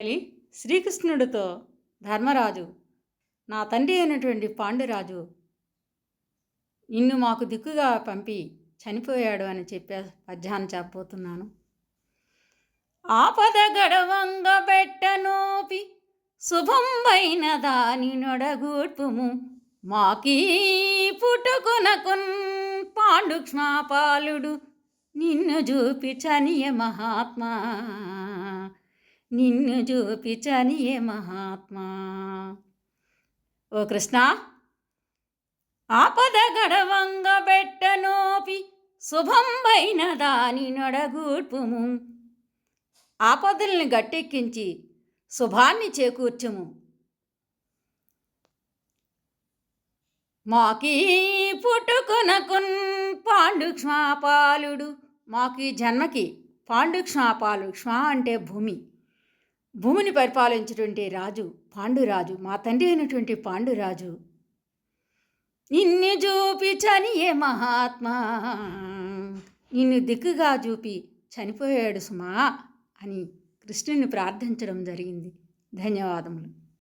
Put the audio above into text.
అని శ్రీకృష్ణుడితో ధర్మరాజు, నా తండ్రి అయినటువంటి పాండురాజు నిన్ను మాకు దిక్కుగా పంపి చనిపోయాడు అని చెప్పే పద్యాన్ని చెప్పబోతున్నాను. ఆపద గడవంగ పెట్టనోపి శుభంబైన దాని నొడగూడ్పుము మాకీ పుట్టుకొనకున్ పాండుక్ష్మాపాలుడు నిన్ను చూపి చనియ మహాత్మా, నిన్ను చూపి చనియ మహాత్మా. ఓ కృష్ణ, ఆపద గడవంగ బెట్టనోపి శుభంబైన దాని నొడగూడ్పుము, ఆపదల్ని గట్టెక్కించి శుభాన్ని చేకూర్చుము. మాకీ పుట్టుకొనకున్ పాండుక్ష్మాపాలుడు, మాకు ఈ జన్మకి పాండుక్ష్మాపాలు, క్ష్మా అంటే భూమి, భూమిని పరిపాలించేటువంటి రాజు పాండురాజు, మా తండ్రి అయినటువంటి పాండురాజు నిన్ను చూపి చనియే మహాత్మా, నిన్ను దిక్కుగా చూపి చనిపోయాడు సుమా అని కృష్ణుని ప్రార్థించడం జరిగింది. ధన్యవాదములు.